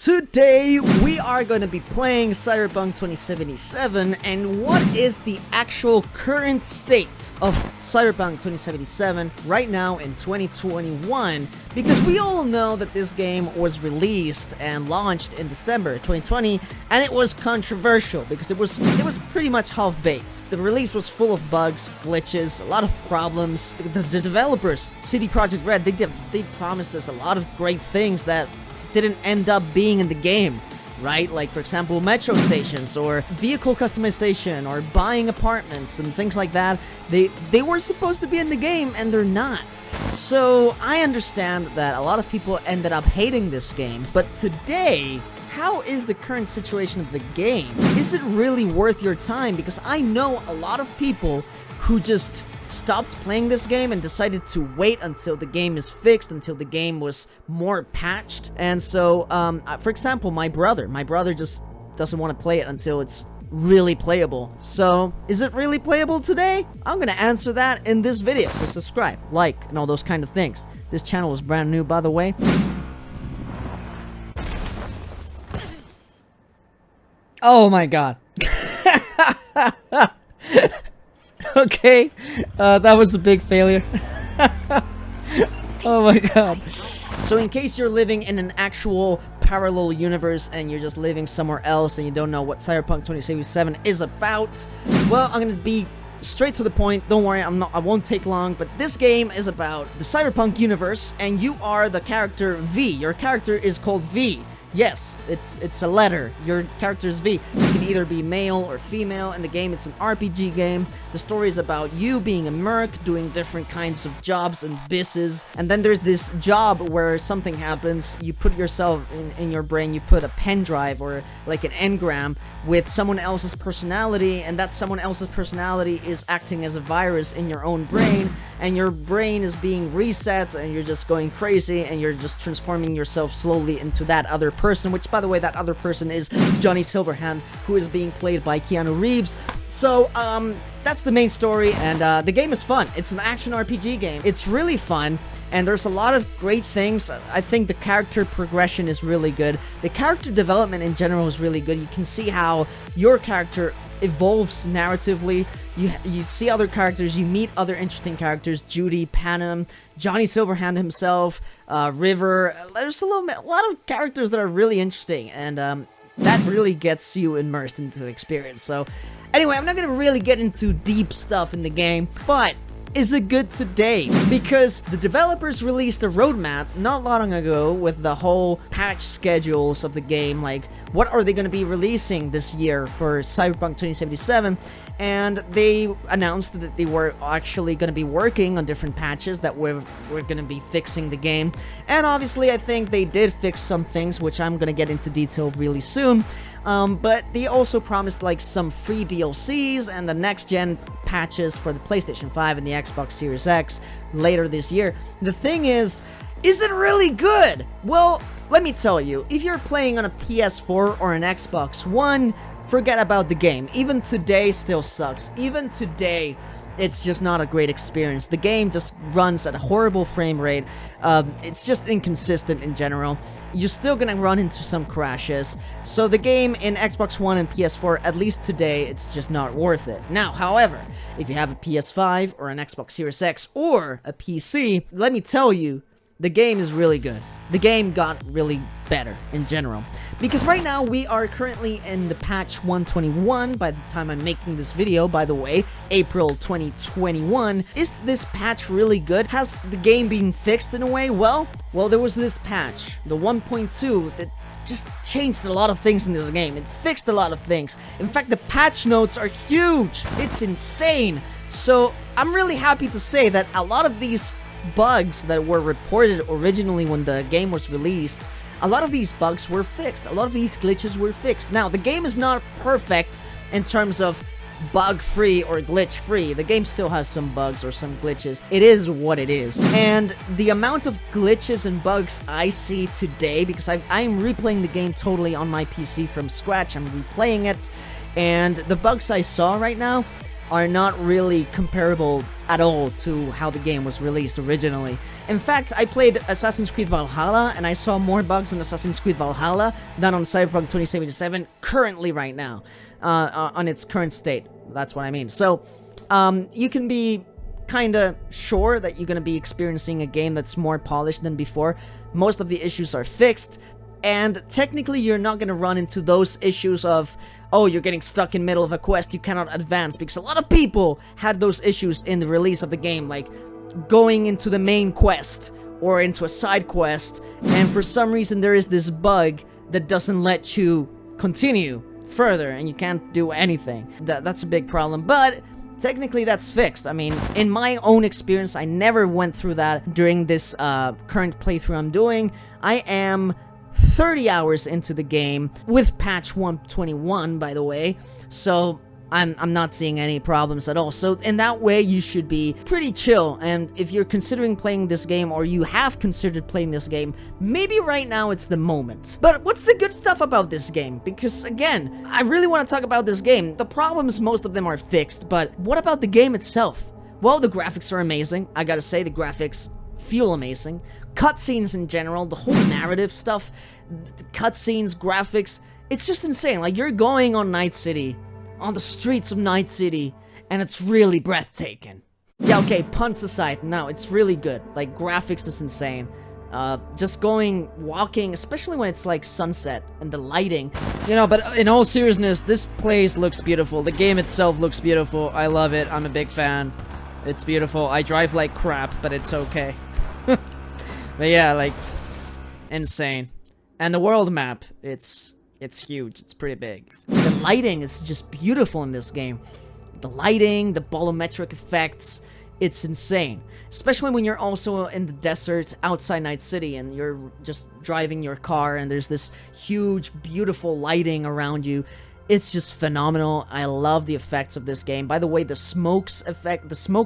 Today, we are going to be playing Cyberpunk 2077, and what is the actual current state of Cyberpunk 2077 right now in 2021? Because we all know that this game was released and launched in December 2020, and it was controversial because it was pretty much half-baked. The release was full of bugs, glitches, a lot of problems. The developers, CD Projekt Red, they promised us a lot of great things that didn't end up being in the game, right? Like, for example, metro stations or vehicle customization or buying apartments and things like that. They were supposed to be in the game and they're not. So I understand that a lot of people ended up hating this game, but today, how is the current situation of the game? Is it really worth your time? Because I know a lot of people who just stopped playing this game and decided to wait until the game is fixed, until the game was more patched. And so, for example, my brother just doesn't want to play it until it's really playable. So, is it really playable today? I'm gonna answer that in this video. So subscribe, like, and all those kind of things. This channel is brand new, by the way. Oh my god. Okay, that was a big failure. Oh my god. So in case you're living in an actual parallel universe and you're just living somewhere else and you don't know what Cyberpunk 2077 is about, well, I'm gonna be straight to the point. Don't worry, I won't take long, but this game is about the Cyberpunk universe and you are the character V. Your character is called V. Yes, it's a letter. Your character is V. You can either be male or female. In the game, it's an RPG game. The story is about you being a merc, doing different kinds of jobs and business. And then there's this job where something happens. You put yourself in your brain, you put a pen drive or like an engram with someone else's personality, and that someone else's personality is acting as a virus in your own brain, and your brain is being reset, and you're just going crazy, and you're just transforming yourself slowly into that other person, which, by the way, that other person is Johnny Silverhand, who is being played by Keanu Reeves. So, that's the main story, and the game is fun. It's an action RPG game. It's really fun, and there's a lot of great things. I think the character progression is really good. The character development in general is really good. You can see how your character evolves narratively. You see other characters, you meet other interesting characters, Judy, Panem, Johnny Silverhand himself, River. There's a lot of characters that are really interesting, and that really gets you immersed into the experience. So anyway, I'm not gonna really get into deep stuff in the game, but is it good today? Because the developers released a roadmap not long ago with the whole patch schedules of the game, like what are they going to be releasing this year for Cyberpunk 2077, and they announced that they were actually going to be working on different patches that were going to be fixing the game, and obviously I think they did fix some things, which I'm going to get into detail really soon. But they also promised like some free DLCs and the next-gen patches for the PlayStation 5 and the Xbox Series X later this year. The thing is it really good? Well, let me tell you, if you're playing on a PS4 or an Xbox One, forget about the game. Even today still sucks. Even today, it's just not a great experience. The game just runs at a horrible frame rate. It's just inconsistent in general. You're still gonna run into some crashes. So the game in Xbox One and PS4, at least today, it's just not worth it. Now, however, if you have a PS5 or an Xbox Series X or a PC, let me tell you, the game is really good. The game got really better in general. Because right now, we are currently in the patch 121 by the time I'm making this video, by the way, April 2021. Is this patch really good? Has the game been fixed in a way? Well, there was this patch, the 1.2, that just changed a lot of things in this game. It fixed a lot of things. In fact, the patch notes are huge. It's insane. So, I'm really happy to say that a lot of these bugs that were reported originally when the game was released, a lot of these bugs were fixed. A lot of these glitches were fixed. Now, the game is not perfect in terms of bug-free or glitch-free. The game still has some bugs or some glitches. It is what it is. And the amount of glitches and bugs I see today, because I'm replaying the game totally on my PC from scratch, I'm replaying it, and the bugs I saw right now are not really comparable at all to how the game was released originally. In fact, I played Assassin's Creed Valhalla, and I saw more bugs in Assassin's Creed Valhalla than on Cyberpunk 2077 currently right now, on its current state. That's what I mean. So, you can be kinda sure that you're gonna be experiencing a game that's more polished than before. Most of the issues are fixed, and technically you're not gonna run into those issues of, oh, you're getting stuck in the middle of a quest, you cannot advance, because a lot of people had those issues in the release of the game, like going into the main quest or into a side quest, and for some reason there is this bug that doesn't let you continue further, and you can't do anything. That's a big problem, but technically that's fixed. I mean, in my own experience, I never went through that during this current playthrough I'm doing. I am 30 hours into the game with patch 121, by the way, so I'm not seeing any problems at all. So in that way, you should be pretty chill. And if you're considering playing this game, or you have considered playing this game, maybe right now it's the moment. But what's the good stuff about this game? Because again, I really want to talk about this game. The problems, most of them are fixed, but what about the game itself? Well, the graphics are amazing. I gotta say, the graphics feel amazing. Cutscenes in general, the whole narrative stuff, cutscenes, graphics, it's just insane. Like, you're going on Night City, on the streets of Night City, and it's really breathtaking. Yeah, okay, puns aside, no, it's really good. Like, graphics is insane. Just walking, especially when it's like sunset and the lighting. You know, but in all seriousness, this place looks beautiful. The game itself looks beautiful. I love it. I'm a big fan. It's beautiful. I drive like crap, but it's okay. But yeah, like, insane. And the world map, it's huge. It's pretty big. The lighting is just beautiful in this game. The lighting, the volumetric effects, it's insane. Especially when you're also in the desert outside Night City and you're just driving your car and there's this huge, beautiful lighting around you. It's just phenomenal. I love the effects of this game. By the way, the smoke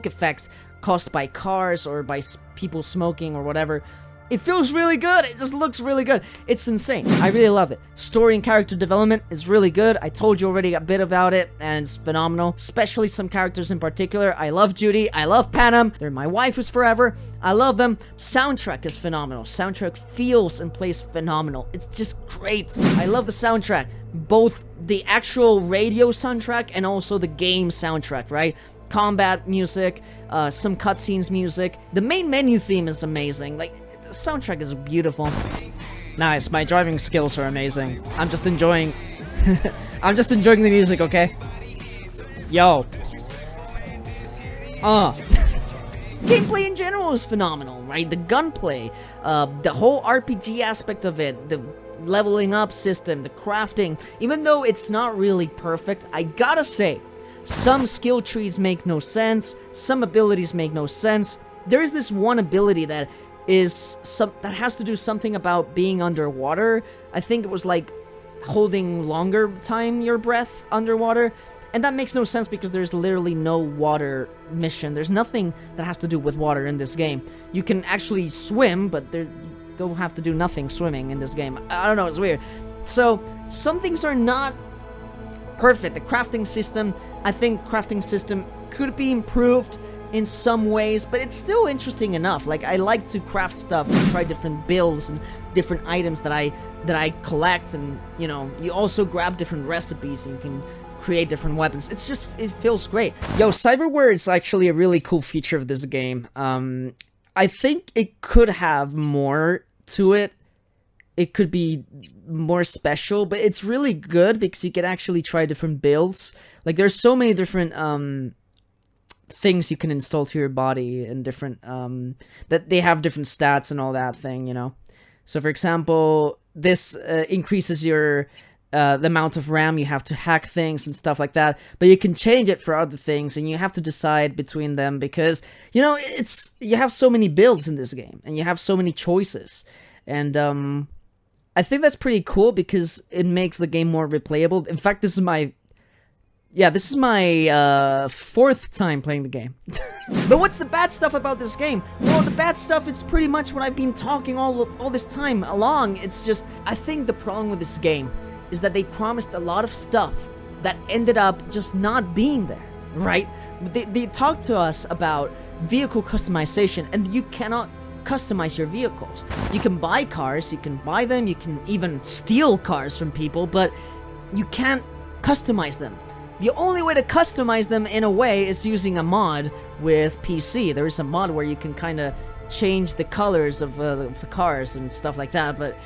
effect caused by cars or by people smoking or whatever, it feels really good. It just looks really good. It's insane. I really love it. Story and character development is really good. I told you already a bit about it, and it's phenomenal. Especially some characters in particular. I love Judy. I love Panam. They're my waifus forever. I love them. Soundtrack is phenomenal. Soundtrack feels and plays phenomenal. It's just great. I love the soundtrack. Both the actual radio soundtrack and also the game soundtrack, right? Combat music, some cutscenes music. The main menu theme is amazing. Like, the soundtrack is beautiful. Nice, my driving skills are amazing. I'm just enjoying... I'm just enjoying the music, okay? Yo. Gameplay in general is phenomenal, right? The gunplay, the whole RPG aspect of it, the leveling up system, the crafting. Even though it's not really perfect, I gotta say, some skill trees make no sense, some abilities make no sense. There is this one ability that has to do something about being underwater. I think it was like holding longer time your breath underwater, and that makes no sense because there's literally no water mission. There's nothing that has to do with water in this game. You can actually swim, but you don't have to do nothing swimming in this game. I don't know, it's weird. So some things are not perfect. The crafting system, I think crafting system could be improved in some ways, but it's still interesting enough. Like, I like to craft stuff and try different builds and different items that I collect, and you know, you also grab different recipes and you can create different weapons. It's just, it feels great. Yo, cyberware is actually a really cool feature of this game. I think it could have more to it. It could be more special, but it's really good because you can actually try different builds. Like, there's so many different things you can install to your body, and different that they have different stats and all that thing, you know. So for example, this increases your the amount of RAM you have to hack things and stuff like that, but you can change it for other things, and you have to decide between them because, you know, you have so many builds in this game and you have so many choices. And I think that's pretty cool because it makes the game more replayable. In fact, this is my fourth time playing the game. But what's the bad stuff about this game? Well, the bad stuff is pretty much what I've been talking all this time along. It's just, I think the problem with this game is that they promised a lot of stuff that ended up just not being there, right? They talked to us about vehicle customization, and you cannot customize your vehicles. You can buy cars, you can buy them, you can even steal cars from people, but you can't customize them. The only way to customize them in a way is using a mod with PC. There is a mod where you can kind of change the colors of the cars and stuff like that, but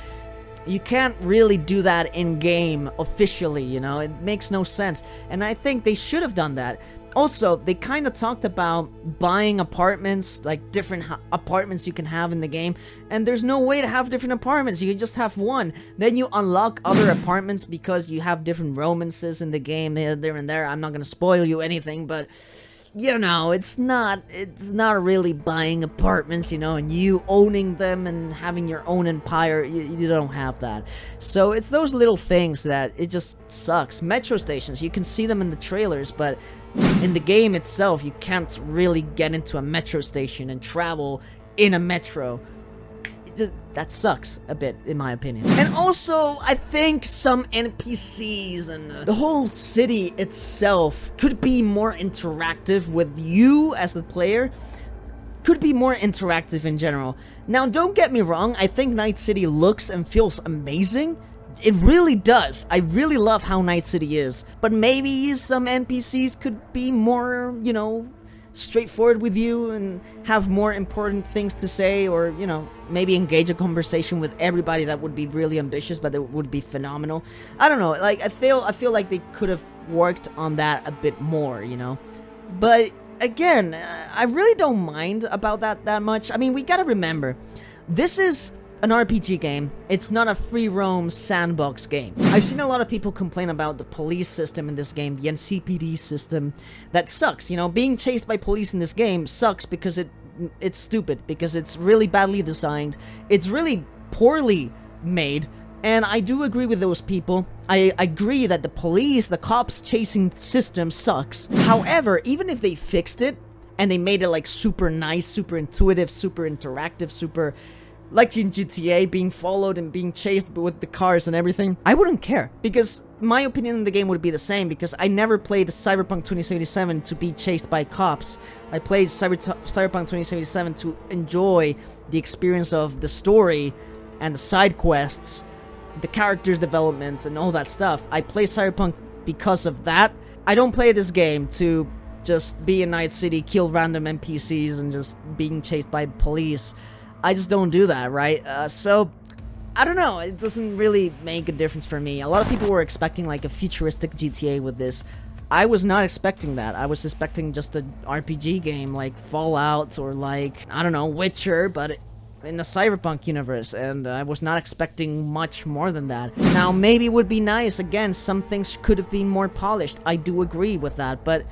you can't really do that in-game officially, you know? It makes no sense, and I think they should have done that. Also, they kind of talked about buying apartments, like different apartments you can have in the game, and there's no way to have different apartments. You can just have one. Then you unlock other apartments because you have different romances in the game there and there. I'm not gonna spoil you anything, but you know, it's not really buying apartments, you know, and you owning them and having your own empire. You don't have that. So it's those little things that it just sucks. Metro stations, you can see them in the trailers, but in the game itself, you can't really get into a metro station and travel in a metro. That sucks a bit, in my opinion. And also, I think some NPCs and the whole city itself could be more interactive with you as the player. Could be more interactive in general. Now, don't get me wrong, I think Night City looks and feels amazing. It really does. I really love how Night City is. But maybe some NPCs could be more, you know, straightforward with you and have more important things to say, or, you know, maybe engage a conversation with everybody. That would be really ambitious, but it would be phenomenal. I don't know, like, I feel like they could have worked on that a bit more, you know? But, again, I really don't mind about that much. I mean, we gotta remember, this is an RPG game. It's not a free roam sandbox game. I've seen a lot of people complain about the police system in this game, the NCPD system. That sucks, you know, being chased by police in this game sucks because it's stupid, because it's really badly designed, it's really poorly made, and I do agree with those people. I agree that the cops chasing system sucks. However, even if they fixed it, and they made it like super nice, super intuitive, super interactive, super like in GTA, being followed and being chased with the cars and everything, I wouldn't care, because my opinion in the game would be the same, because I never played Cyberpunk 2077 to be chased by cops. I played Cyberpunk 2077 to enjoy the experience of the story and the side quests, the characters' development and all that stuff. I play Cyberpunk because of that. I don't play this game to just be in Night City, kill random NPCs and just being chased by police. I just don't do that, right? So, I don't know, it doesn't really make a difference for me. A lot of people were expecting like a futuristic GTA with this. I was not expecting that. I was expecting just an RPG game like Fallout or like, I don't know, Witcher, but in the Cyberpunk universe, and I was not expecting much more than that. Now, maybe it would be nice, again, some things could have been more polished. I do agree with that, but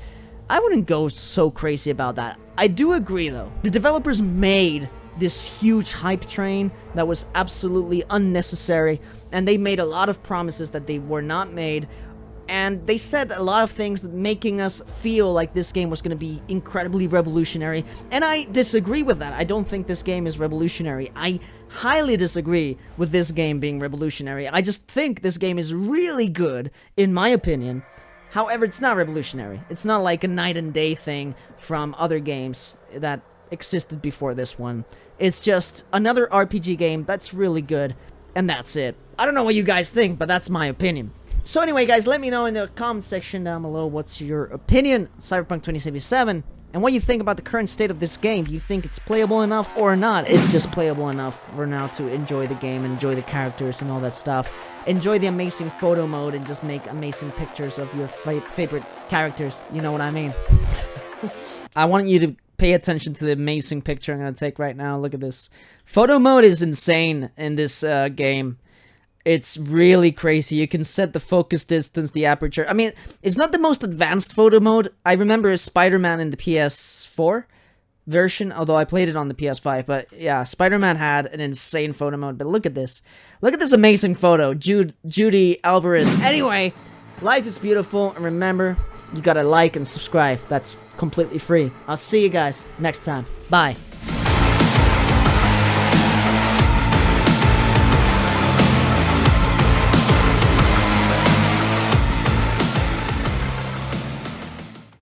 I wouldn't go so crazy about that. I do agree, though. The developers made this huge hype train that was absolutely unnecessary, and they made a lot of promises that they were not made, and they said a lot of things making us feel like this game was going to be incredibly revolutionary, and I disagree with that. I don't think this game is revolutionary. I highly disagree with this game being revolutionary. I just think this game is really good, in my opinion. However, it's not revolutionary. It's not like a night and day thing from other games that existed before this one. It's just another RPG game that's really good, and that's it. I don't know what you guys think, but that's my opinion. So anyway, guys, let me know in the comment section down below what's your opinion on Cyberpunk 2077, and what you think about the current state of this game. Do you think it's playable enough or not? It's just playable enough for now to enjoy the game, enjoy the characters and all that stuff. Enjoy the amazing photo mode and just make amazing pictures of your favorite characters. You know what I mean? I want you to pay attention to the amazing picture I'm going to take right now. Look at this. Photo mode is insane in this game. It's really crazy. You can set the focus distance, the aperture. I mean, it's not the most advanced photo mode. I remember Spider-Man in the PS4 version, although I played it on the PS5. But yeah, Spider-Man had an insane photo mode. But look at this. Look at this amazing photo. Judy Alvarez. Anyway, life is beautiful. And remember, you gotta like and subscribe. That's completely free. I'll see you guys next time. Bye.